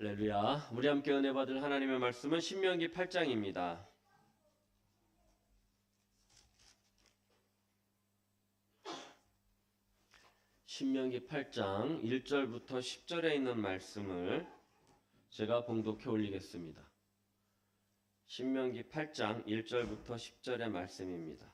할렐루야. 우리 함께 은혜 받을 하나님의 말씀은 신명기 8장입니다. 신명기 8장 1절부터 10절에 있는 말씀을 제가 봉독해 올리겠습니다. 신명기 8장 1절부터 10절의 말씀입니다.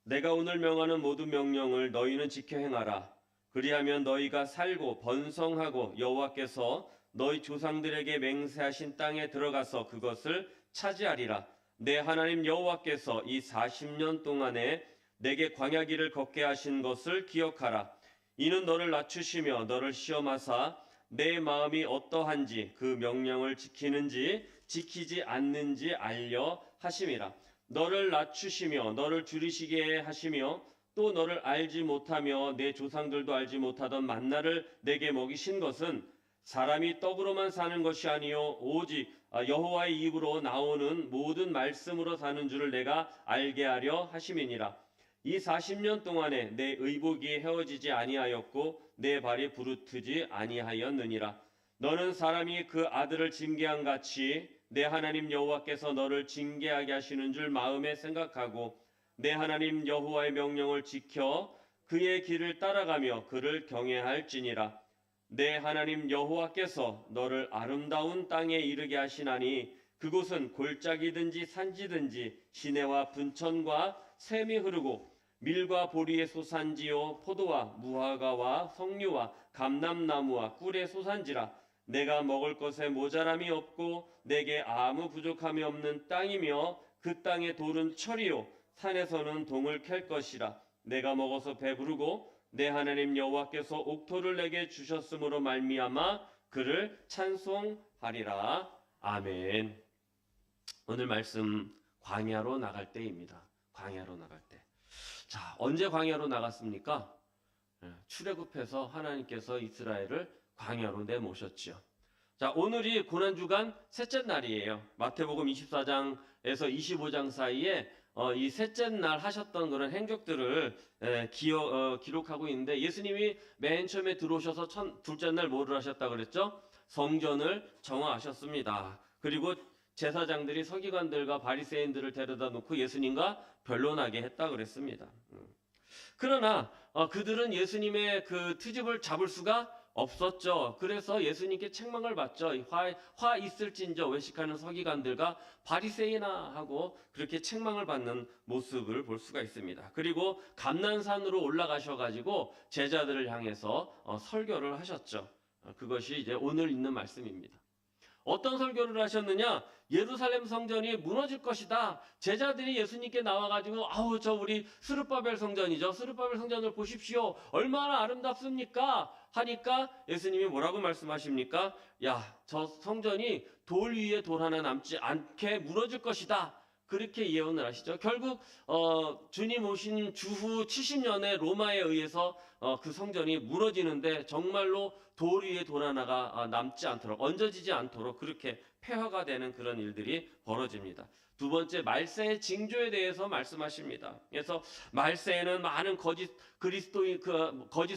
내가 오늘 명하는 모든 명령을 너희는 지켜 행하라. 그리하면 너희가 살고 번성하고 여호와께서 너희 조상들에게 맹세하신 땅에 들어가서 그것을 차지하리라. 내 하나님 여호와께서 이 40년 동안에 내게 광야길을 걷게 하신 것을 기억하라. 이는 너를 낮추시며 너를 시험하사 내 마음이 어떠한지 그 명령을 지키는지 지키지 않는지 알려 하심이라. 너를 낮추시며 너를 줄이시게 하시며 또 너를 알지 못하며 내 조상들도 알지 못하던 만나를 내게 먹이신 것은 사람이 떡으로만 사는 것이 아니요 오직 여호와의 입으로 나오는 모든 말씀으로 사는 줄을 내가 알게 하려 하심이니라. 이 40년 동안에 내 의복이 헤어지지 아니하였고 내 발이 부르트지 아니하였느니라. 너는 사람이 그 아들을 징계한 같이 내 하나님 여호와께서 너를 징계하게 하시는 줄 마음에 생각하고 내 하나님 여호와의 명령을 지켜 그의 길을 따라가며 그를 경외할지니라. 내 하나님 여호와께서 너를 아름다운 땅에 이르게 하시나니 그곳은 골짜기든지 산지든지 시내와 분천과 샘이 흐르고 밀과 보리의 소산지요 포도와 무화과와 석류와 감람나무와 꿀의 소산지라. 내가 먹을 것에 모자람이 없고 내게 아무 부족함이 없는 땅이며 그 땅의 돌은 철이요 산에서는 동을 캘 것이라. 내가 먹어서 배부르고 내 하나님 여호와께서 옥토를 내게 주셨으므로 말미암아 그를 찬송하리라. 아멘. 오늘 말씀 광야로 나갈 때입니다. 광야로 나갈 때. 자, 언제 광야로 나갔습니까? 출애굽해서 하나님께서 이스라엘을 광야로 내모셨지요. 자, 오늘이 고난주간 셋째 날이에요. 마태복음 24장에서 25장 사이에 이 셋째 날 하셨던 그런 행적들을 기록하고 있는데, 예수님이 맨 처음에 들어오셔서 둘째 날 뭐를 하셨다 그랬죠? 성전을 정화하셨습니다. 그리고 제사장들이 서기관들과 바리새인들을 데려다 놓고 예수님과 변론하게 했다 그랬습니다. 그러나 그들은 예수님의 그 트집을 잡을 수가 없었죠. 그래서 예수님께 책망을 받죠. 화 있을진저 외식하는 서기관들과 바리새인아 하고 그렇게 책망을 받는 모습을 볼 수가 있습니다. 그리고 감난산으로 올라가셔가지고 제자들을 향해서 설교를 하셨죠. 그것이 이제 오늘 있는 말씀입니다. 어떤 설교를 하셨느냐? 예루살렘 성전이 무너질 것이다. 제자들이 예수님께 나와가지고 아우 저 우리 스룹바벨 성전이죠. 스룹바벨 성전을 보십시오. 얼마나 아름답습니까? 하니까 예수님이 뭐라고 말씀하십니까? 야, 저 성전이 돌 위에 돌 하나 남지 않게 무너질 것이다. 그렇게 예언을 하시죠. 결국 주님 오신 주후 70년에 로마에 의해서 그 성전이 무너지는데 정말로 돌 위에 돌 하나가 남지 않도록, 얹어지지 않도록 그렇게 폐허가 되는 그런 일들이 벌어집니다. 두 번째, 말세의 징조에 대해서 말씀하십니다. 그래서 말세에는 많은 거짓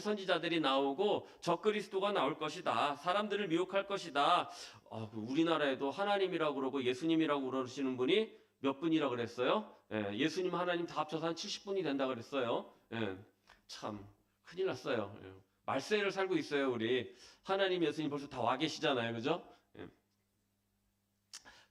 선지자들이 나오고 적그리스도가 나올 것이다. 사람들을 미혹할 것이다. 우리나라에도 하나님이라고 그러고 예수님이라고 그러시는 분이 몇 분이라고 그랬어요? 예수님 하나님 다 합쳐서 한 70분이 된다 그랬어요. 참 큰일 났어요. 말세를 살고 있어요. 우리 하나님 예수님 벌써 다 와 계시잖아요. 그죠?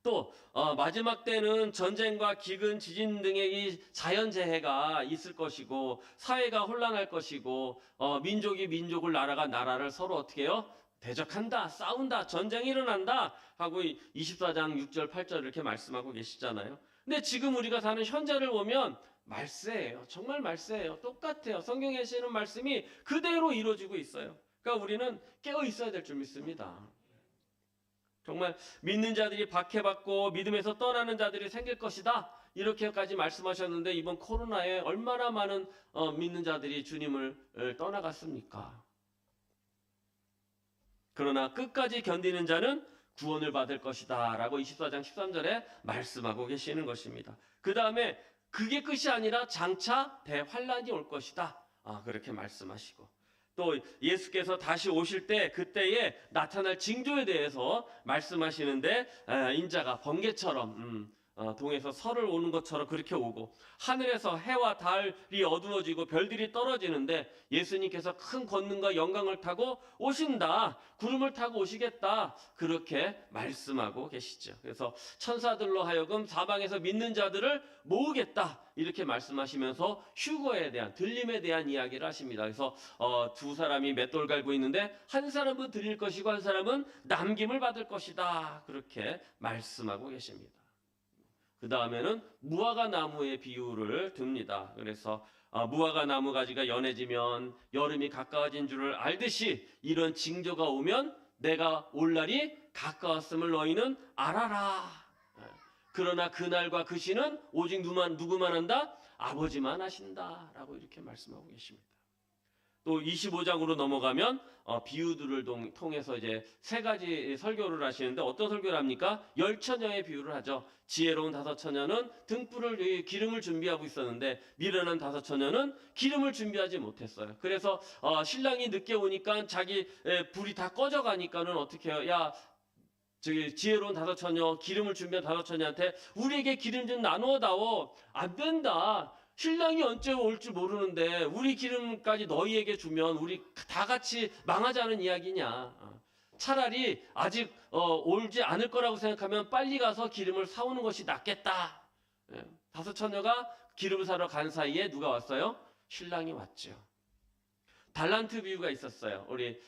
또 마지막 때는 전쟁과 기근, 지진 등의 이 자연재해가 있을 것이고 사회가 혼란할 것이고 민족이 민족을, 나라가 나라를 서로 어떻게 해요? 대적한다, 싸운다, 전쟁이 일어난다 하고 24장 6절 8절 이렇게 말씀하고 계시잖아요. 근데 지금 우리가 사는 현재를 보면 말세예요. 정말 말세예요. 똑같아요. 성경에 쓰이는 말씀이 그대로 이루어지고 있어요. 그러니까 우리는 깨어 있어야 될 줄 믿습니다. 정말 믿는 자들이 박해받고 믿음에서 떠나는 자들이 생길 것이다. 이렇게까지 말씀하셨는데 이번 코로나에 얼마나 많은 믿는 자들이 주님을 떠나갔습니까? 그러나 끝까지 견디는 자는 구원을 받을 것이다 라고 24장 13절에 말씀하고 계시는 것입니다. 그 다음에 그게 끝이 아니라 장차 대환란이 올 것이다. 그렇게 말씀하시고 또 예수께서 다시 오실 때 그때에 나타날 징조에 대해서 말씀하시는데 인자가 번개처럼 동에서 설을 오는 것처럼 그렇게 오고 하늘에서 해와 달이 어두워지고 별들이 떨어지는데 예수님께서 큰 권능과 영광을 타고 오신다. 구름을 타고 오시겠다. 그렇게 말씀하고 계시죠. 그래서 천사들로 하여금 사방에서 믿는 자들을 모으겠다. 이렇게 말씀하시면서 휴거에 대한 들림에 대한 이야기를 하십니다. 그래서 두 사람이 맷돌 갈고 있는데 한 사람은 드릴 것이고 한 사람은 남김을 받을 것이다. 그렇게 말씀하고 계십니다. 그 다음에는 무화과 나무의 비유를 듭니다. 그래서 무화과 나무 가지가 연해지면 여름이 가까워진 줄을 알듯이 이런 징조가 오면 내가 올 날이 가까웠음을 너희는 알아라. 그러나 그날과 그 시는 오직 누구만 한다? 아버지만 하신다. 라고 이렇게 말씀하고 계십니다. 또 25장으로 넘어가면 비유들을 통해서 이제 세 가지 설교를 하시는데 어떤 설교를 합니까? 10처녀의 비유를 하죠. 지혜로운 5처녀는 등불을 기름을 준비하고 있었는데 미련한 5처녀는 기름을 준비하지 못했어요. 그래서 신랑이 늦게 오니까 자기 불이 다 꺼져 가니까는 어떻게 해요? 야, 저기 지혜로운 5처녀, 기름을 준비한 5처녀한테 우리에게 기름 좀 나누어 다오. 안 된다. 신랑이 언제 올지 모르는데 우리 기름까지 너희에게 주면 우리 다 같이 망하자는 이야기냐. 차라리 아직 올지 않을 거라고 생각하면 빨리 가서 기름을 사오는 것이 낫겠다. 5처녀가 기름을 사러 간 사이에 누가 왔어요? 신랑이 왔죠. 달란트 비유가 있었어요. 우리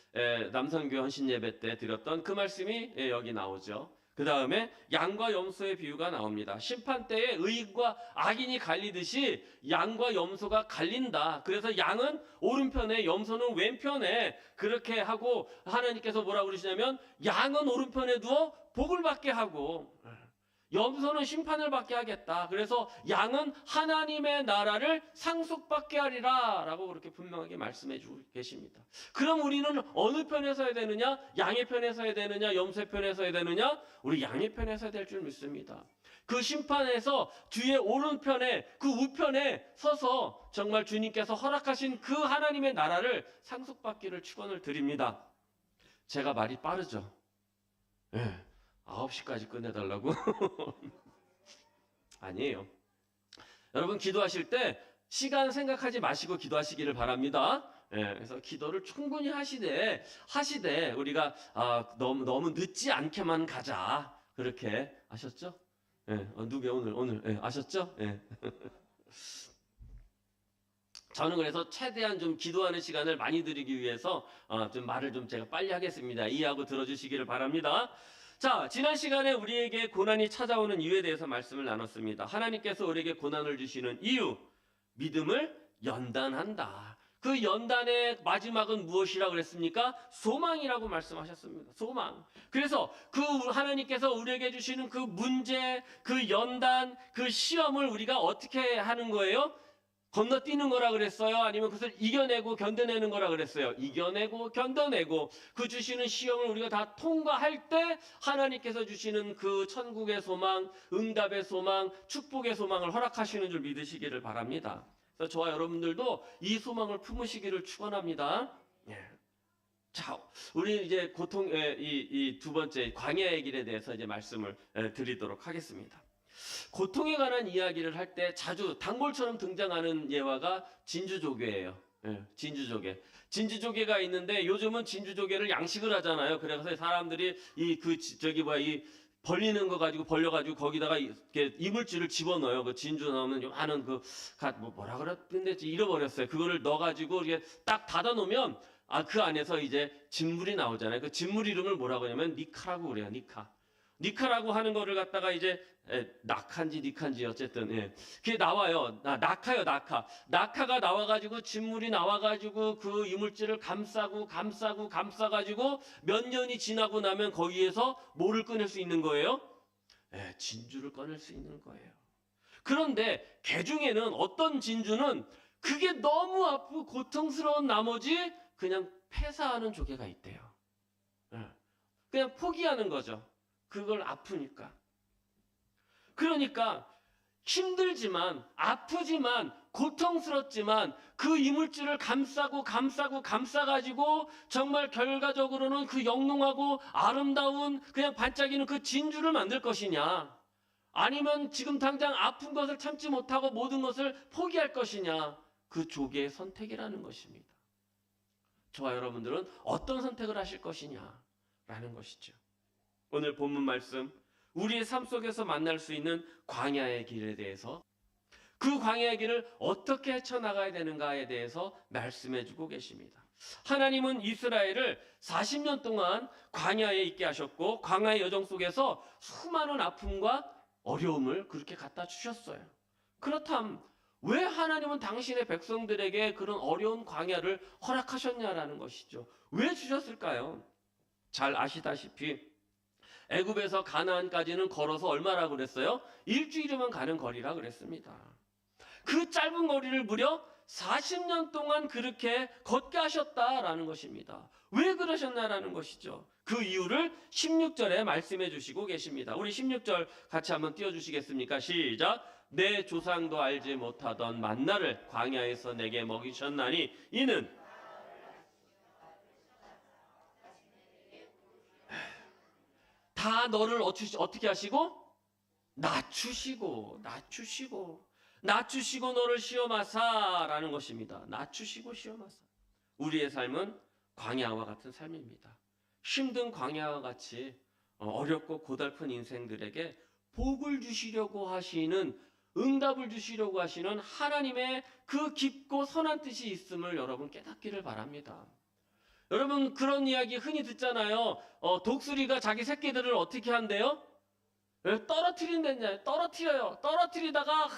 남성교회 헌신 예배 때 드렸던 그 말씀이 여기 나오죠. 그 다음에 양과 염소의 비유가 나옵니다. 심판 때에 의인과 악인이 갈리듯이 양과 염소가 갈린다. 그래서 양은 오른편에 염소는 왼편에 그렇게 하고 하나님께서 뭐라고 그러시냐면 양은 오른편에 두어 복을 받게 하고 염소는 심판을 받게 하겠다. 그래서 양은 하나님의 나라를 상속받게 하리라 라고 그렇게 분명하게 말씀해 주고 계십니다. 그럼 우리는 어느 편에 서야 되느냐? 양의 편에 서야 되느냐? 염소의 편에 서야 되느냐? 우리 양의 편에 서야 될 줄 믿습니다. 그 심판에서 주의 오른편에 그 우편에 서서 정말 주님께서 허락하신 그 하나님의 나라를 상속받기를 축원을 드립니다. 제가 말이 빠르죠? 네. 9시까지 끝내달라고? 아니에요. 여러분 기도하실 때 시간 생각하지 마시고 기도하시기를 바랍니다. 그래서 기도를 충분히 하시되 우리가 너무 늦지 않게만 가자. 그렇게 아셨죠? 누구야 오늘 아셨죠? 저는 그래서 최대한 좀 기도하는 시간을 많이 드리기 위해서 좀 말을 좀 제가 빨리 하겠습니다. 이해하고 들어주시기를 바랍니다. 자, 지난 시간에 우리에게 고난이 찾아오는 이유에 대해서 말씀을 나눴습니다. 하나님께서 우리에게 고난을 주시는 이유, 믿음을 연단한다. 그 연단의 마지막은 무엇이라고 그랬습니까? 소망이라고 말씀하셨습니다. 소망. 그래서 그 하나님께서 우리에게 주시는 그 문제, 그 연단, 그 시험을 우리가 어떻게 하는 거예요? 건너뛰는 거라 그랬어요? 아니면 그것을 이겨내고 견뎌내는 거라 그랬어요? 이겨내고 견뎌내고 그 주시는 시험을 우리가 다 통과할 때 하나님께서 주시는 그 천국의 소망, 응답의 소망, 축복의 소망을 허락하시는 줄 믿으시기를 바랍니다. 그래서 저와 여러분들도 이 소망을 품으시기를 축원합니다. 자, 우리 이제 이 두 번째 광야의 길에 대해서 이제 말씀을 드리도록 하겠습니다. 고통에 관한 이야기를 할 때 자주 단골처럼 등장하는 예화가 진주조개예요. 진주조개가 있는데 요즘은 진주조개를 양식을 하잖아요. 그래서 사람들이 이 벌리는 거 가지고 벌려가지고 거기다가 이렇게 이물질을 집어넣어요. 그 진주 넣으면 요만한 뭐라 그랬는데 잃어버렸어요. 그거를 넣어가지고 이렇게 딱 닫아놓으면 그 안에서 이제 진물이 나오잖아요. 그 진물 이름을 뭐라고 하냐면 니카라고 그래요. 니카라고 하는 거를 갖다가 이제 낙한지 니칸지 어쨌든 그게 나와요. 낙하요. 낙하가 나와가지고 진물이 나와가지고 그 이물질을 감싸가지고 몇 년이 지나고 나면 거기에서 뭐를 꺼낼 수 있는 거예요? 진주를 꺼낼 수 있는 거예요. 그런데 개 중에는 어떤 진주는 그게 너무 아프고 고통스러운 나머지 그냥 폐사하는 조개가 있대요. 그냥 포기하는 거죠. 그걸 아프니까. 그러니까 힘들지만, 아프지만, 고통스럽지만 그 이물질을 감싸가지고 정말 결과적으로는 그 영롱하고 아름다운 그냥 반짝이는 그 진주를 만들 것이냐, 아니면 지금 당장 아픈 것을 참지 못하고 모든 것을 포기할 것이냐, 그 조기의 선택이라는 것입니다. 저와 여러분들은 어떤 선택을 하실 것이냐라는 것이죠. 오늘 본문 말씀, 우리의 삶 속에서 만날 수 있는 광야의 길에 대해서, 그 광야의 길을 어떻게 헤쳐나가야 되는가에 대해서 말씀해 주고 계십니다. 하나님은 이스라엘을 40년 동안 광야에 있게 하셨고 광야의 여정 속에서 수많은 아픔과 어려움을 그렇게 갖다 주셨어요. 그렇다면 왜 하나님은 당신의 백성들에게 그런 어려운 광야를 허락하셨냐라는 것이죠. 왜 주셨을까요? 잘 아시다시피 애굽에서 가나안까지는 걸어서 얼마나 그랬어요? 일주일이면 가는 거리라 그랬습니다. 그 짧은 거리를 무려 40년 동안 그렇게 걷게 하셨다라는 것입니다. 왜 그러셨나라는 것이죠. 그 이유를 16절에 말씀해 주시고 계십니다. 우리 16절 같이 한번 띄워주시겠습니까? 시작. 내 조상도 알지 못하던 만나를 광야에서 내게 먹이셨나니 이는 다 너를 어떻게 하시고? 낮추시고 너를 시험하사라는 것입니다. 낮추시고 시험하사. 우리의 삶은 광야와 같은 삶입니다. 힘든 광야와 같이 어렵고 고달픈 인생들에게 복을 주시려고 하시는, 응답을 주시려고 하시는 하나님의 그 깊고 선한 뜻이 있음을 여러분 깨닫기를 바랍니다. 여러분 그런 이야기 흔히 듣잖아요. 독수리가 자기 새끼들을 어떻게 한대요? 떨어뜨린다냐. 떨어뜨리다가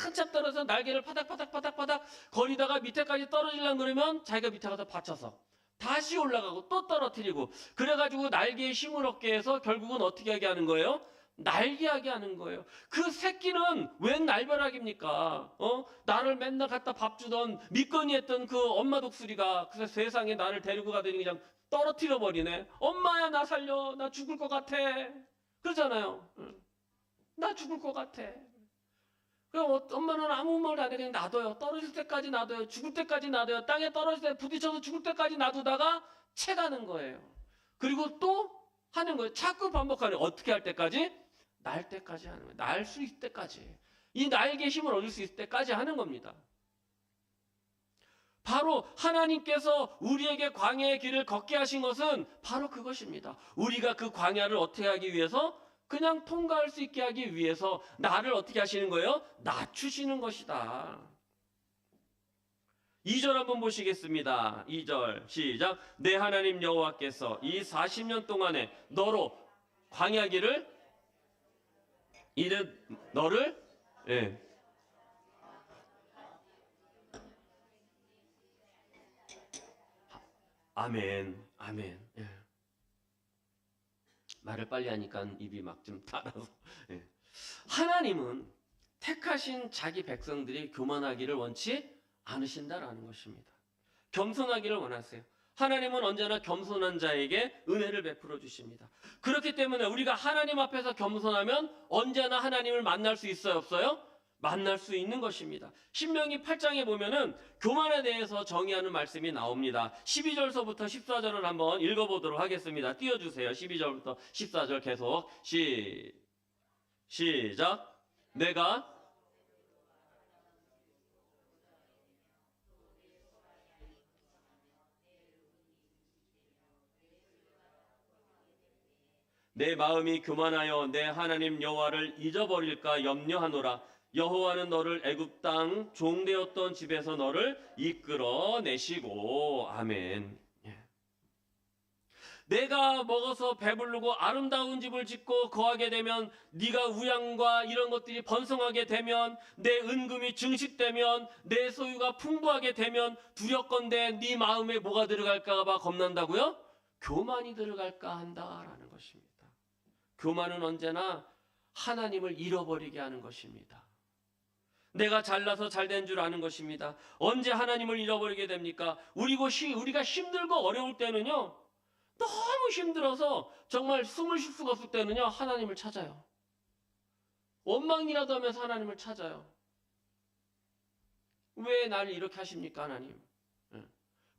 한참 떨어져서 날개를 파닥파닥 거리다가 밑에까지 떨어지려고 그러면 자기가 밑에 가서 받쳐서 다시 올라가고 또 떨어뜨리고, 그래가지고 날개에 힘을 얻게 해서 결국은 어떻게 하게 하는 거예요? 날개하게 하는 거예요. 그 새끼는 웬 날벼락입니까? 나를 맨날 갖다 밥 주던 믿거니 했던 그 엄마 독수리가 그래서 세상에 나를 데리고 가더니 그냥 떨어뜨려 버리네. 엄마야 나 살려, 나 죽을 것 같아. 그러잖아요. 나 죽을 것 같아. 그럼 엄마는 아무 말 안 해. 그냥 놔둬요. 떨어질 때까지 놔둬요. 죽을 때까지 놔둬요. 땅에 떨어질 때 부딪혀서 죽을 때까지 놔두다가 채가는 거예요. 그리고 또 하는 거예요. 자꾸 반복하는 거예요. 어떻게 할 때까지? 날 때까지 하는 거예요. 날 수 있을 때까지. 이 날개의 힘을 얻을 수 있을 때까지 하는 겁니다. 바로 하나님께서 우리에게 광야의 길을 걷게 하신 것은 바로 그것입니다. 우리가 그 광야를 어떻게 하기 위해서? 그냥 통과할 수 있게 하기 위해서 나를 어떻게 하시는 거예요? 낮추시는 것이다. 2절 한번 보시겠습니다. 2절 시작. 내 하나님 여호와께서 이 40년 동안에 너로 광야 길을 너를 아멘. 예. 말을 빨리 하니까 입이 막 좀 달아서. 예. 하나님은 택하신 자기 백성들이 교만하기를 원치 않으신다라는 것입니다. 겸손하기를 원하세요. 하나님은 언제나 겸손한 자에게 은혜를 베풀어 주십니다. 그렇기 때문에 우리가 하나님 앞에서 겸손하면 언제나 하나님을 만날 수 있어요, 없어요? 만날 수 있는 것입니다. 신명기 8장에 보면은 교만에 대해서 정의하는 말씀이 나옵니다. 12절서부터 14절을 한번 읽어보도록 하겠습니다. 띄워주세요. 12절부터 14절 계속 시작. 내가 내 마음이 교만하여 내 하나님 여호와를 잊어버릴까 염려하노라. 여호와는 너를 애굽 땅 종되었던 집에서 너를 이끌어내시고. 아멘. 내가 먹어서 배부르고 아름다운 집을 짓고 거하게 되면, 네가 우양과 이런 것들이 번성하게 되면, 내 은금이 증식되면, 내 소유가 풍부하게 되면 두렵건대 네 마음에 뭐가 들어갈까 봐 겁난다고요? 교만이 들어갈까 한다라는 것입니다. 교만은 언제나 하나님을 잃어버리게 하는 것입니다. 내가 잘나서 잘된 줄 아는 것입니다. 언제 하나님을 잃어버리게 됩니까? 우리가 힘들고 어려울 때는요, 너무 힘들어서 정말 숨을 쉴 수가 없을 때는요, 하나님을 찾아요. 원망이라도 하면서 하나님을 찾아요. 왜 나를 이렇게 하십니까, 하나님? 예.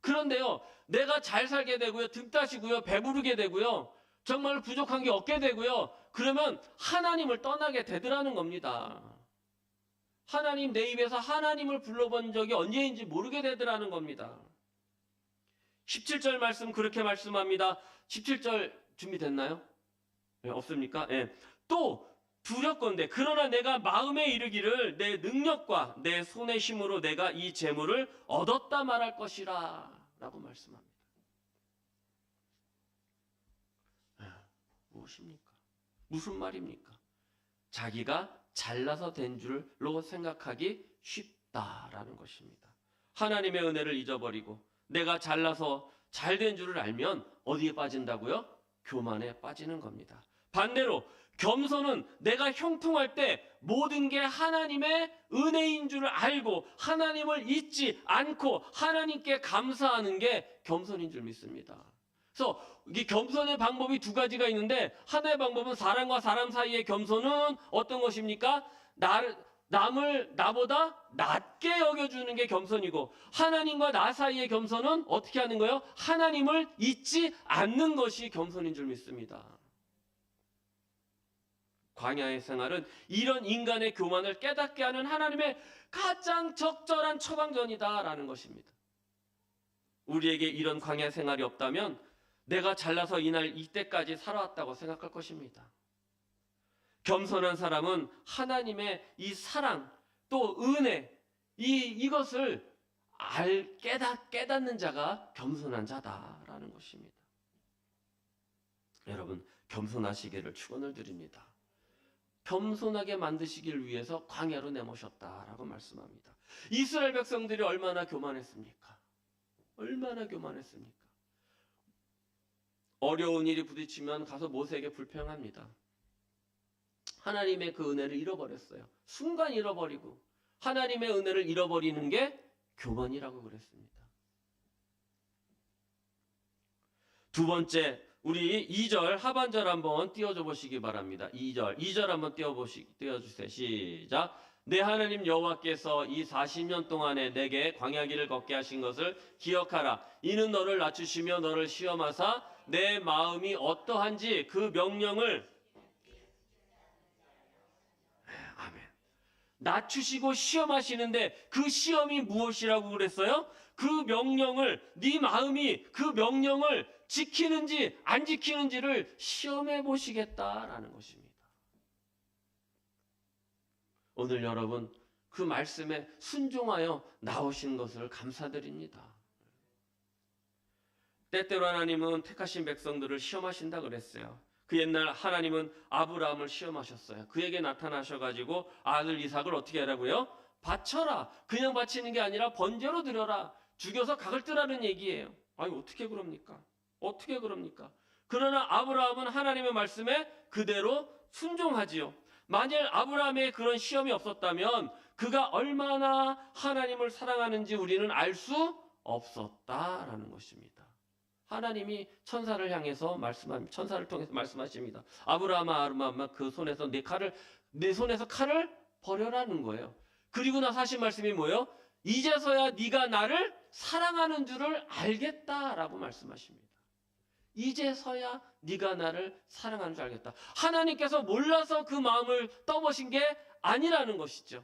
그런데요, 내가 잘 살게 되고요, 등 따시고요, 배부르게 되고요, 정말 부족한 게 없게 되고요, 그러면 하나님을 떠나게 되더라는 겁니다. 하나님, 내 입에서 하나님을 불러본 적이 언제인지 모르게 되더라는 겁니다. 17절 말씀 그렇게 말씀합니다. 17절 준비됐나요? 네, 없습니까? 예. 또 두렵건대 그러나 내가 마음에 이르기를 내 능력과 내 손의 힘으로 내가 이 재물을 얻었다 말할 것이라 라고 말씀합니다. 무엇입니까? 무슨 말입니까? 자기가 잘나서 된 줄로 생각하기 쉽다라는 것입니다. 하나님의 은혜를 잊어버리고 내가 잘나서 잘된 줄을 알면 어디에 빠진다고요? 교만에 빠지는 겁니다. 반대로 겸손은 내가 형통할 때 모든 게 하나님의 은혜인 줄을 알고 하나님을 잊지 않고 하나님께 감사하는 게 겸손인 줄 믿습니다. 그래서 이게 겸손의 방법이 두 가지가 있는데, 하나의 방법은 사람과 사람 사이의 겸손은 어떤 것입니까? 남을 나보다 낮게 여겨주는 게 겸손이고, 하나님과 나 사이의 겸손은 어떻게 하는 거예요? 하나님을 잊지 않는 것이 겸손인 줄 믿습니다. 광야의 생활은 이런 인간의 교만을 깨닫게 하는 하나님의 가장 적절한 처방전이다라는 것입니다. 우리에게 이런 광야 생활이 없다면 내가 잘나서 이때까지 살아왔다고 생각할 것입니다. 겸손한 사람은 하나님의 이 사랑 또 은혜 이것을 깨닫는 자가 겸손한 자다라는 것입니다. 여러분, 겸손하시기를 축원을 드립니다. 겸손하게 만드시길 위해서 광야로 내모셨다라고 말씀합니다. 이스라엘 백성들이 얼마나 교만했습니까? 얼마나 교만했습니까? 어려운 일이 부딪히면 가서 모세에게 불평합니다. 하나님의 그 은혜를 잃어버렸어요. 순간 잃어버리고 하나님의 은혜를 잃어버리는 게 교만이라고 그랬습니다. 두 번째, 우리 2절 하반절 한번 띄워줘 보시기 바랍니다. 2절 한번 띄워주세요. 시작. 내 하나님 여호와께서 이 40년 동안에 내게 광야길을 걷게 하신 것을 기억하라. 이는 너를 낮추시며 너를 시험하사 내 마음이 어떠한지 그 명령을 아멘. 낮추시고 시험하시는데 그 시험이 무엇이라고 그랬어요? 그 명령을 네 마음이 그 명령을 지키는지 안 지키는지를 시험해 보시겠다라는 것입니다. 오늘 여러분 그 말씀에 순종하여 나오신 것을 감사드립니다. 때때로 하나님은 택하신 백성들을 시험하신다 그랬어요. 그 옛날 하나님은 아브라함을 시험하셨어요. 그에게 나타나셔가지고 아들 이삭을 어떻게 하라고요? 바쳐라. 그냥 바치는 게 아니라 번제로 드려라. 죽여서 각을 뜨라는 얘기예요. 아니 어떻게 그럽니까? 어떻게 그럽니까? 그러나 아브라함은 하나님의 말씀에 그대로 순종하지요. 만일 아브라함의 그런 시험이 없었다면 그가 얼마나 하나님을 사랑하는지 우리는 알 수 없었다라는 것입니다. 하나님이 천사를 향해서 천사를 통해서 말씀하십니다. 아브라함아 그 손에서 내 손에서 칼을 버려라는 거예요. 그리고 나서 하신 말씀이 뭐예요? 이제서야 네가 나를 사랑하는 줄을 알겠다라고 말씀하십니다. 이제서야 네가 나를 사랑하는 줄 알겠다. 하나님께서 몰라서 그 마음을 떠보신 게 아니라는 것이죠.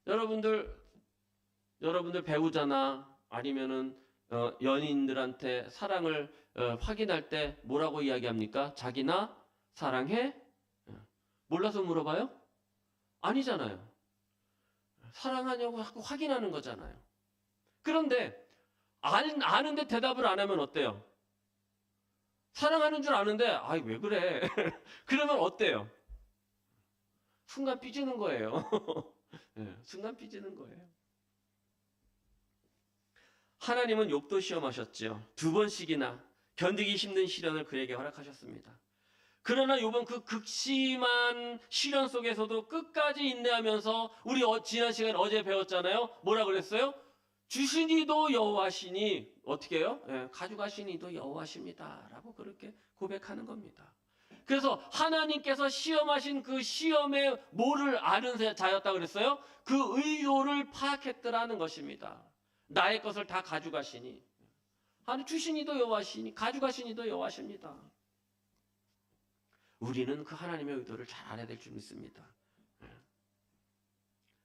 여러분들 배우자나 아니면은 연인들한테 사랑을 확인할 때 뭐라고 이야기합니까? 자기나 사랑해? 몰라서 물어봐요? 아니잖아요. 사랑하냐고 하고 확인하는 거잖아요. 그런데 아는데 대답을 안 하면 어때요? 사랑하는 줄 아는데 아이 왜 그래? 그러면 어때요? 순간 삐지는 거예요. 네, 순간 삐지는 거예요. 하나님은 욥도 시험하셨지요. 2번씩이나 견디기 힘든 시련을 그에게 허락하셨습니다. 그러나 욥은 그 극심한 시련 속에서도 끝까지 인내하면서 우리 지난 시간 어제 배웠잖아요. 뭐라 그랬어요? 주신 이도 여호와시니 어떻게 해요? 가져가신 이도 여호와십니다. 라고 그렇게 고백하는 겁니다. 그래서 하나님께서 시험하신 그 시험의 뭐를 아는 자였다 그랬어요? 그 의도를 파악했더라는 것입니다. 나의 것을 다 가져가시니, 하나님 주시니도 여호와시니 가져가시니도 여호와십니다. 우리는 그 하나님의 의도를 잘 알아야 될 줄 믿습니다.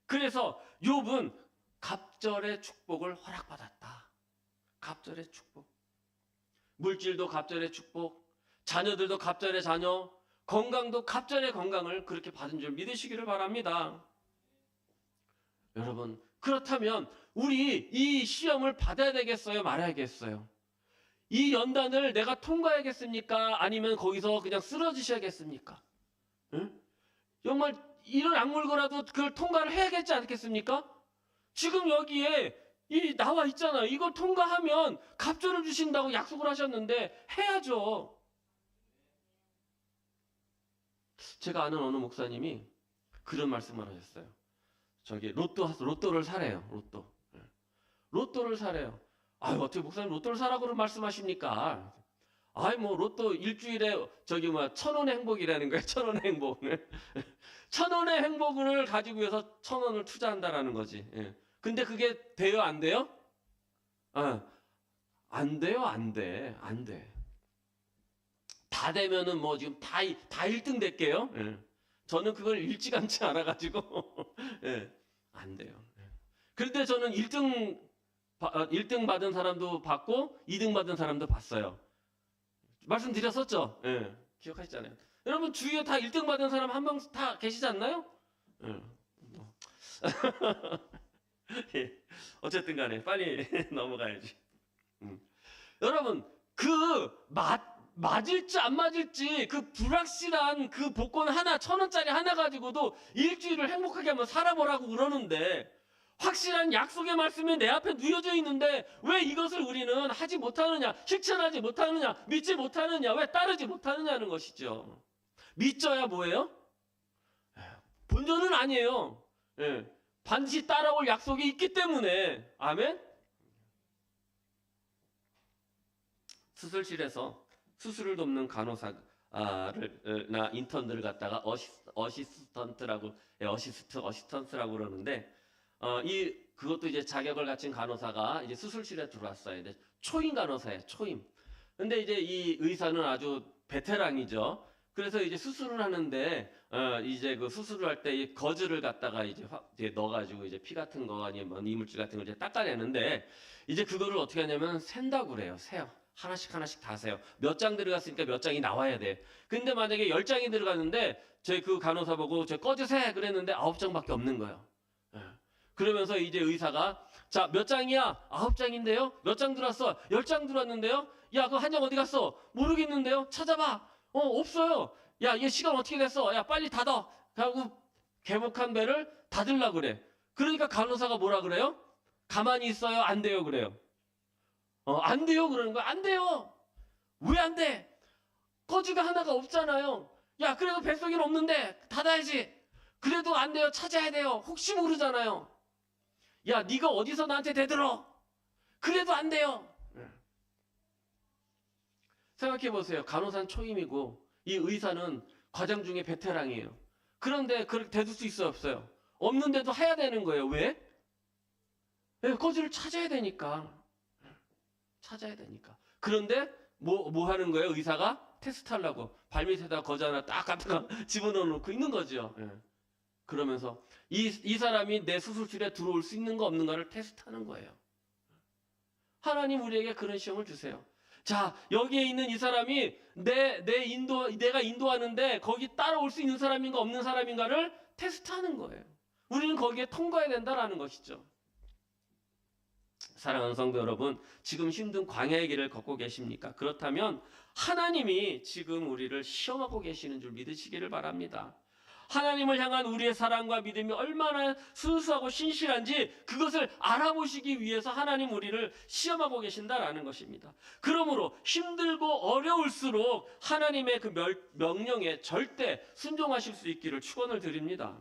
그래서 욥은 갑절의 축복을 허락받았다. 갑절의 축복. 물질도 갑절의 축복, 자녀들도 갑절의 자녀, 건강도 갑절의 건강을 그렇게 받은 줄 믿으시기를 바랍니다. 여러분, 그렇다면 우리 이 시험을 받아야 되겠어요? 말아야겠어요? 이 연단을 내가 통과해야겠습니까? 아니면 거기서 그냥 쓰러지셔야겠습니까? 응? 정말 이를 악물고라도 그걸 통과를 해야겠지 않겠습니까? 지금 여기에 나와 있잖아요. 이걸 통과하면 갑절을 주신다고 약속을 하셨는데 해야죠. 제가 아는 어느 목사님이 그런 말씀을 하셨어요. 저기 로또를 사래요. 로또를 사래요. 아유, 어떻게 목사님 로또를 사라고 그런 말씀하십니까? 아이, 뭐 로또 일주일에 1,000원의 행복이라는 거예요. 1,000원의 행복. 1,000원의 행복을 가지고 위해서 1,000원을 투자한다라는 거지. 예. 근데 그게 돼요, 안 돼요? 안 돼요, 안 돼. 다 되면은 뭐 지금 다 1등 될게요. 예. 저는 그걸 일찌감치 알아가지고 예. 안 돼요. 예. 그런데 저는 1등 받은 사람도 봤고 2등 받은 사람도 봤어요. 말씀드렸었죠? 예. 기억하시잖아요. 여러분 주위에 다 1등 받은 사람 한 명 다 계시지 않나요? 예. 예. 어쨌든 간에 빨리 넘어가야지. 여러분 맞을지 안 맞을지 그 불확실한 그 복권 하나 1,000원짜리 하나 가지고도 일주일을 행복하게 한번 살아보라고 그러는데, 확실한 약속의 말씀이 내 앞에 누워져 있는데 왜 이것을 우리는 하지 못하느냐, 실천하지 못하느냐, 믿지 못하느냐, 왜 따르지 못하느냐는 것이죠. 믿져야 뭐예요? 본전은 아니에요. 예. 반드시 따라올 약속이 있기 때문에. 아멘. 수술실에서 수술을 돕는 간호사나 인턴들을 갖다가 어시스턴트라고 그러는데, 그것도 이제 자격을 갖춘 간호사가 이제 수술실에 들어왔어요. 근데 초임 간호사예요, 초임. 근데 이제 이 의사는 아주 베테랑이죠. 그래서 이제 수술을 하는데, 이제 그 수술을 할 때 이 거즈를 갖다가 이제 넣어가지고 이제 피 같은 거 아니면 이물질 같은 걸 이제 닦아내는데, 이제 그거를 어떻게 하냐면 센다고 그래요. 세요. 하나씩 다 세요. 몇 장 들어갔으니까 몇 장이 나와야 돼. 근데 만약에 10장이 들어갔는데 제 그 간호사 보고 꺼주세 그랬는데 9장밖에 없는 거예요. 그러면서 이제 의사가 자, 몇 장이야? 9장인데요? 몇 장 들어왔어? 10장 들어왔는데요? 야, 그 한 장 어디 갔어? 모르겠는데요? 찾아봐. 없어요. 야, 얘 시간 어떻게 됐어? 야, 빨리 닫아. 하고 개복한 배를 닫으려고 그래. 그러니까 간호사가 뭐라 그래요? 가만히 있어요? 안 돼요? 그래요. 안 돼요? 그러는 거야. 안 돼요. 왜 안 돼? 거지가 하나가 없잖아요. 야, 그래도 뱃속에는 없는데 닫아야지. 그래도 안 돼요. 찾아야 돼요. 혹시 모르잖아요. 야, 네가 어디서 나한테 대들어? 그래도 안 돼요. 생각해 보세요. 간호사는 초임이고 이 의사는 과장 중에 베테랑이에요. 그런데 그렇게 대들 수 있어요, 없어요? 없는데도 해야 되는 거예요. 왜? 거지를 찾아야 되니까. 그런데 뭐 하는 거예요? 의사가 테스트 하려고 발밑에다 거지 하나 딱 갖다가 집어넣어 놓고 있는 거죠. 그러면서 이 사람이 내 수술실에 들어올 수 있는가 없는가를 테스트하는 거예요. 하나님 우리에게 그런 시험을 주세요. 자, 여기에 있는 이 사람이 내가 인도하는데 거기 따라올 수 있는 사람인가 없는 사람인가를 테스트하는 거예요. 우리는 거기에 통과해야 된다라는 것이죠. 사랑하는 성도 여러분, 지금 힘든 광야의 길을 걷고 계십니까? 그렇다면 하나님이 지금 우리를 시험하고 계시는 줄 믿으시기를 바랍니다. 하나님을 향한 우리의 사랑과 믿음이 얼마나 순수하고 신실한지 그것을 알아보시기 위해서 하나님 우리를 시험하고 계신다라는 것입니다. 그러므로 힘들고 어려울수록 하나님의 그 명령에 절대 순종하실 수 있기를 축원을 드립니다.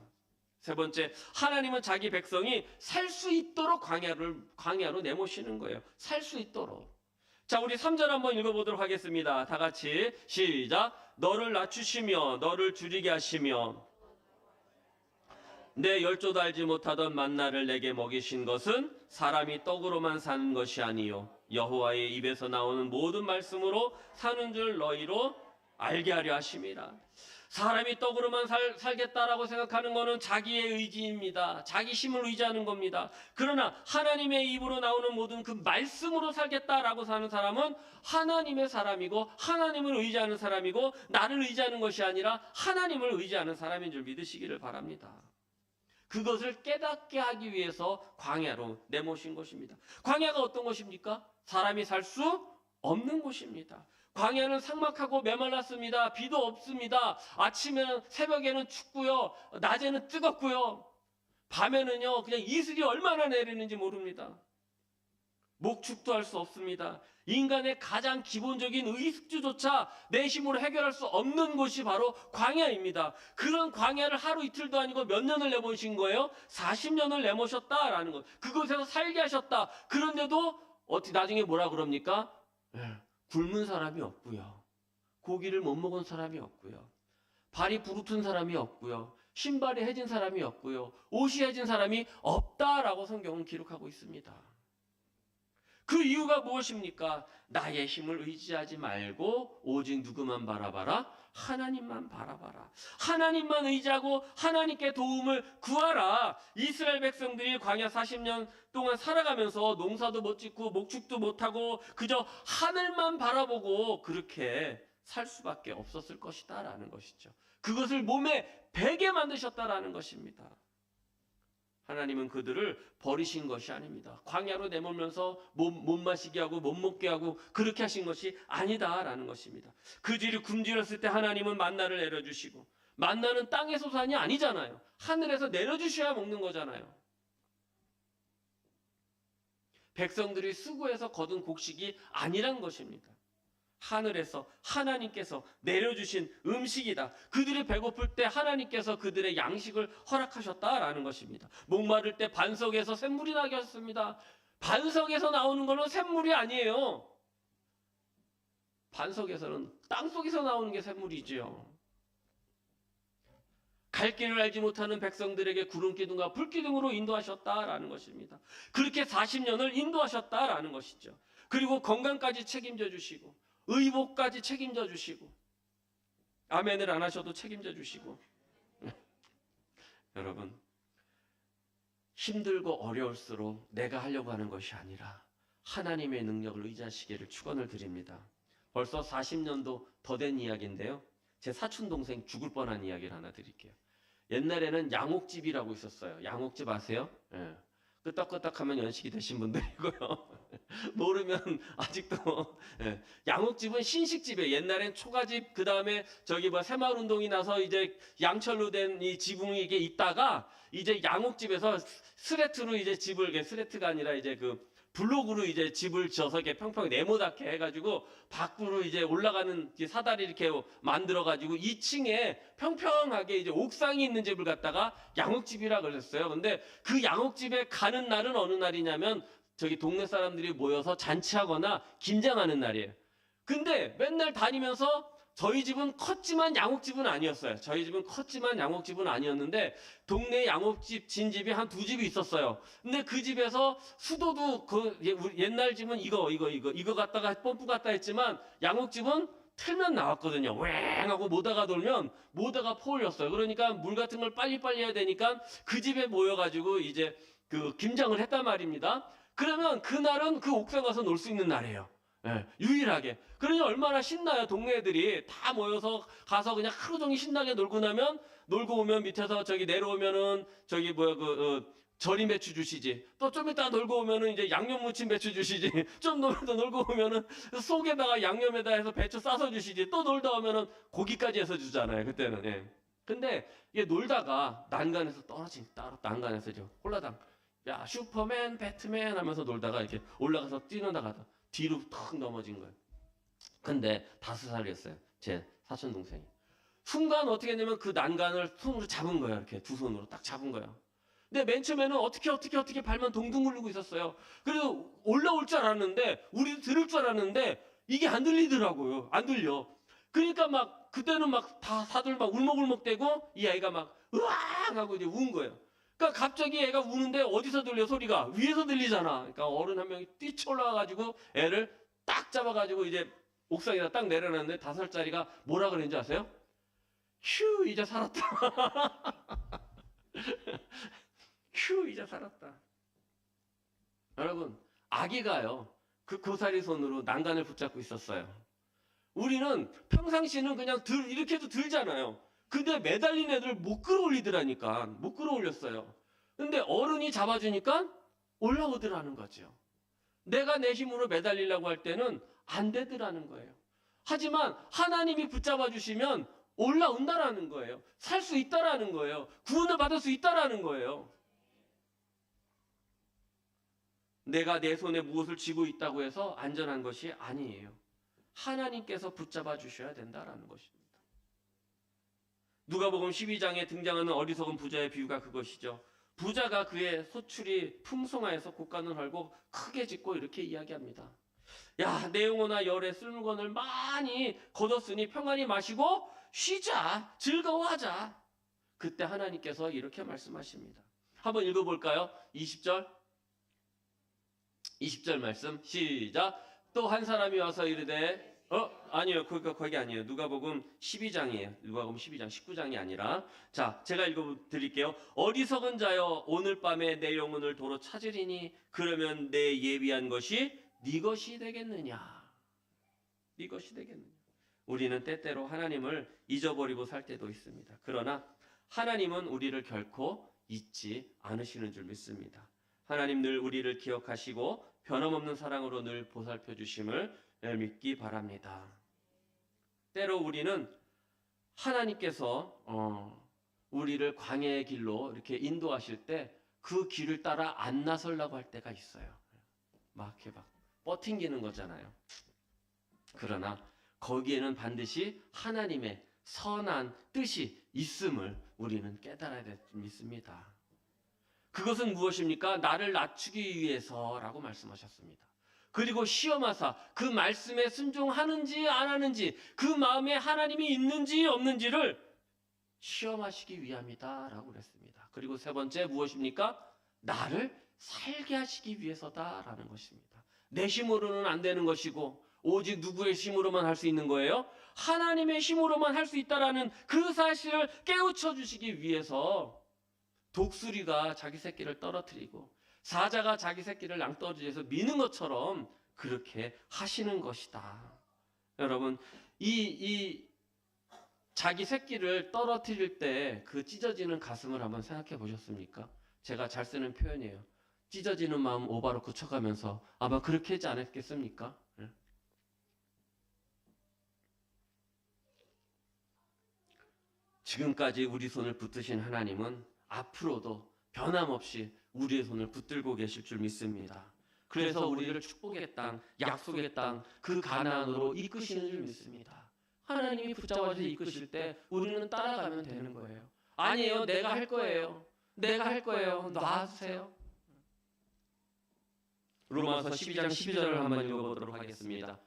세 번째, 하나님은 자기 백성이 살 수 있도록 광야로 내모시는 거예요. 살 수 있도록. 자, 우리 3절 한번 읽어보도록 하겠습니다. 다 같이 시작. 너를 낮추시며 너를 줄이게 하시며 내 열조도 알지 못하던 만나를 내게 먹이신 것은 사람이 떡으로만 사는 것이 아니요 여호와의 입에서 나오는 모든 말씀으로 사는 줄 너희로 알게 하려 하심이라. 사람이 떡으로만 살겠다라고 생각하는 것은 자기의 의지입니다. 자기 힘을 의지하는 겁니다. 그러나 하나님의 입으로 나오는 모든 그 말씀으로 살겠다라고 사는 사람은 하나님의 사람이고 하나님을 의지하는 사람이고 나를 의지하는 것이 아니라 하나님을 의지하는 사람인 줄 믿으시기를 바랍니다. 그것을 깨닫게 하기 위해서 광야로 내모신 것입니다. 광야가 어떤 것입니까? 사람이 살 수 없는 곳입니다. 광야는 삭막하고 메말랐습니다. 비도 없습니다. 아침에는 새벽에는 춥고요. 낮에는 뜨겁고요. 밤에는요 그냥 이슬이 얼마나 내리는지 모릅니다. 목축도 할 수 없습니다. 인간의 가장 기본적인 의식주조차 내 힘으로 해결할 수 없는 곳이 바로 광야입니다. 그런 광야를 하루 이틀도 아니고 몇 년을 내모신 거예요? 40년을 내모셨다라는 것. 그곳에서 살게 하셨다. 그런데도 어떻게 나중에 뭐라 그럽니까? 굶은 사람이 없고요. 고기를 못 먹은 사람이 없고요. 발이 부르튼 사람이 없고요. 신발이 해진 사람이 없고요. 옷이 해진 사람이 없다라고 성경은 기록하고 있습니다. 그 이유가 무엇입니까? 나의 힘을 의지하지 말고 오직 누구만 바라봐라? 하나님만 바라봐라. 하나님만 의지하고 하나님께 도움을 구하라. 이스라엘 백성들이 광야 40년 동안 살아가면서 농사도 못 짓고 목축도 못하고 그저 하늘만 바라보고 그렇게 살 수밖에 없었을 것이다 라는 것이죠. 그것을 몸에 배게 만드셨다라는 것입니다. 하나님은 그들을 버리신 것이 아닙니다. 광야로 내몰면서 못 마시게 하고 못 먹게 하고 그렇게 하신 것이 아니다라는 것입니다. 그 뒤를 굶주렸을 때 하나님은 만나를 내려주시고 만나는 땅의 소산이 아니잖아요. 하늘에서 내려주셔야 먹는 거잖아요. 백성들이 수고해서 거둔 곡식이 아니란 것입니다. 하늘에서 하나님께서 내려주신 음식이다. 그들이 배고플 때 하나님께서 그들의 양식을 허락하셨다라는 것입니다. 목마를 때 반석에서 샘물이 나게 하셨습니다. 반석에서 나오는 것은 샘물이 아니에요. 반석에서는 땅속에서 나오는 게 샘물이지요. 갈 길을 알지 못하는 백성들에게 구름기둥과 불기둥으로 인도하셨다라는 것입니다. 그렇게 40년을 인도하셨다라는 것이죠. 그리고 건강까지 책임져 주시고 의복까지 책임져 주시고 아멘을 안 하셔도 책임져 주시고 여러분 힘들고 어려울수록 내가 하려고 하는 것이 아니라 하나님의 능력을 의지하시기를 축원을 드립니다. 벌써 40년도 더 된 이야기인데요. 제 사촌동생 죽을 뻔한 이야기를 하나 드릴게요. 옛날에는 양옥집이라고 있었어요. 양옥집 아세요? 예. 끄떡끄떡하면 연식이 되신 분들이고요. 모르면 아직도 양옥집은 신식집이에요. 옛날엔 초가집 그 다음에 저기 뭐 새마을운동이 나서 이제 양철로 된 이 지붕이 이게 있다가 이제 양옥집에서 스레트로 이제 집을 스레트가 아니라 이제 그 블록으로 이제 집을 지어서 이렇게 평평 네모나게 해가지고 밖으로 이제 올라가는 사다리 이렇게 만들어가지고 2층에 평평하게 이제 옥상이 있는 집을 갖다가 양옥집이라 그랬어요. 근데 그 양옥집에 가는 날은 어느 날이냐면 저기 동네 사람들이 모여서 잔치하거나 김장하는 날이에요. 근데 맨날 다니면서 저희 집은 컸지만 양옥집은 아니었어요. 저희 집은 컸지만 양옥집은 아니었는데 동네 양옥집 진집이 한 2집이 있었어요. 근데 그 집에서 수도도 그 옛날 집은 이거 갖다가 펌프 갖다 했지만 양옥집은 틀면 나왔거든요. 왱 하고 모다가 돌면 모다가 포올렸어요. 그러니까 물 같은 걸 빨리빨리 해야 되니까 그 집에 모여가지고 이제 그 김장을 했단 말입니다. 그러면 그날은 그 옥상 가서 놀 수 있는 날이에요. 네, 유일하게. 그러니 얼마나 신나요. 동네 애들이 다 모여서 가서 그냥 하루 종일 신나게 놀고 나면 놀고 오면 밑에서 저기 내려오면은 저기 절임 배추 주시지. 또 좀 이따 놀고 오면은 이제 양념 무침 배추 주시지. 좀 더 놀고 오면은 속에다가 양념에다 해서 배추 싸서 주시지. 또 놀다 오면은 고기까지 해서 주잖아요. 그때는. 예. 근데 이게 놀다가 난간에서 난간에서 이제 홀라당 야 슈퍼맨 배트맨 하면서 놀다가 이렇게 올라가서 뛰어나가다 뒤로 탁 넘어진 거예요. 근데 5살이었어요. 제 사촌 동생이. 순간 어떻게 했냐면 그 난간을 손으로 잡은 거예요. 이렇게 두 손으로 딱 잡은 거예요. 근데 맨 처음에는 어떻게 발만 동동 구르고 있었어요. 그래서 올라올 줄 알았는데 우리도 들을 줄 알았는데 이게 안 들리더라고요. 안 들려. 그러니까 막 그때는 막 다 다들 막 울먹울먹대고 이 아이가 막 으앙 하고 이제 운 거예요. 그러니까 갑자기 애가 우는데 어디서 들려 소리가? 위에서 들리잖아. 그러니까 어른 한 명이 뛰쳐올라가가지고 애를 딱 잡아가지고 이제 옥상에다 딱 내려놨는데 5살짜리가 뭐라 그랬는지 아세요? 휴 이제 살았다. 휴 이제 살았다. 여러분 아기가요 그 고사리 손으로 난간을 붙잡고 있었어요. 우리는 평상시는 그냥 이렇게 해도 들잖아요. 근데 매달린 애들 못 끌어올리더라니까. 못 끌어올렸어요. 근데 어른이 잡아주니까 올라오더라는 거죠. 내가 내 힘으로 매달리려고 할 때는 안 되더라는 거예요. 하지만 하나님이 붙잡아 주시면 올라온다라는 거예요. 살 수 있다라는 거예요. 구원을 받을 수 있다라는 거예요. 내가 내 손에 무엇을 쥐고 있다고 해서 안전한 것이 아니에요. 하나님께서 붙잡아 주셔야 된다라는 것입니다. 누가복음 12장에 등장하는 어리석은 부자의 비유가 그것이죠. 부자가 그의 소출이 풍성하여서 곳간을 헐고 크게 짓고 이렇게 이야기합니다. 야, 내 영혼아 열에 쓸 물건을 많이 거뒀으니 평안히 마시고 쉬자, 즐거워하자. 그때 하나님께서 이렇게 말씀하십니다. 한번 읽어볼까요? 20절 말씀 시작. 또 한 사람이 와서 이르되 아니요. 거기 아니에요. 누가복음 12장이에요. 누가복음 12장 19장이 아니라 자, 제가 읽어드릴게요. 어리석은 자여 오늘 밤에 내 영혼을 도로 찾으리니 그러면 내 예비한 것이 네 것이 되겠느냐. 네 것이 되겠느냐. 우리는 때때로 하나님을 잊어버리고 살 때도 있습니다. 그러나 하나님은 우리를 결코 잊지 않으시는 줄 믿습니다. 하나님 늘 우리를 기억하시고 변함없는 사랑으로 늘 보살펴 주심을 믿기 바랍니다. 때로 우리는 하나님께서 우리를 광야의 길로 이렇게 인도하실 때 그 길을 따라 안 나서려고 할 때가 있어요. 막 이렇게 막 뻗팅기는 거잖아요. 그러나 거기에는 반드시 하나님의 선한 뜻이 있음을 우리는 깨달아야 믿습니다. 그것은 무엇입니까? 나를 낮추기 위해서라고 말씀하셨습니다. 그리고 시험하사 그 말씀에 순종하는지 안 하는지 그 마음에 하나님이 있는지 없는지를 시험하시기 위함이다라고 그랬습니다. 그리고 세 번째 무엇입니까? 나를 살게 하시기 위해서다라는 것입니다. 내 힘으로는 안 되는 것이고 오직 누구의 힘으로만 할 수 있는 거예요? 하나님의 힘으로만 할 수 있다라는 그 사실을 깨우쳐 주시기 위해서 독수리가 자기 새끼를 떨어뜨리고 사자가 자기 새끼를 낭떠러지에서 미는 것처럼 그렇게 하시는 것이다. 여러분, 이 자기 새끼를 떨어뜨릴 때 그 찢어지는 가슴을 한번 생각해 보셨습니까? 제가 잘 쓰는 표현이에요. 찢어지는 마음 오바로크 쳐가면서 아마 그렇게 하지 않았겠습니까? 지금까지 우리 손을 붙드신 하나님은 앞으로도 변함없이 우리의 손을 붙들고 계실 줄 믿습니다. 그래서 우리를 축복의 땅, 약속의 땅, 그 가나안으로 이끄시는 줄 믿습니다. 하나님이 붙잡아서 이끄실 때 우리는 따라가면 되는 거예요. 아니에요. 내가 할 거예요. 내가 할 거예요. 놔주세요. 로마서 12장 12절을 한번 읽어보도록 하겠습니다.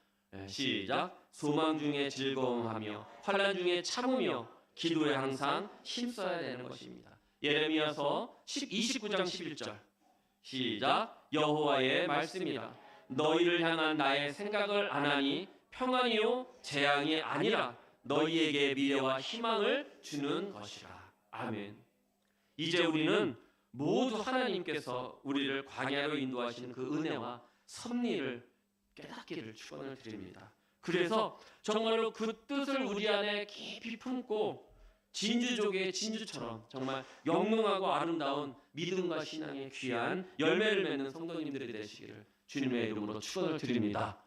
시작. 소망 중에 즐거움하며 환난 중에 참으며 기도에 항상 힘써야 되는 것입니다. 예레미야서 29장 11절 시작. 여호와의 말씀이라 너희를 향한 나의 생각을 안하니 평안이요 재앙이 아니라 너희에게 미래와 희망을 주는 것이라. 아멘. 이제 우리는 모두 하나님께서 우리를 광야로 인도하시는 그 은혜와 섭리를 깨닫기를 축원을 드립니다. 그래서 정말로 그 뜻을 우리 안에 깊이 품고 진주족의 진주처럼 정말 영롱하고 아름다운 믿음과 신앙의 귀한 열매를 맺는 성도님들이 되시기를 주님의 이름으로 축원을 드립니다.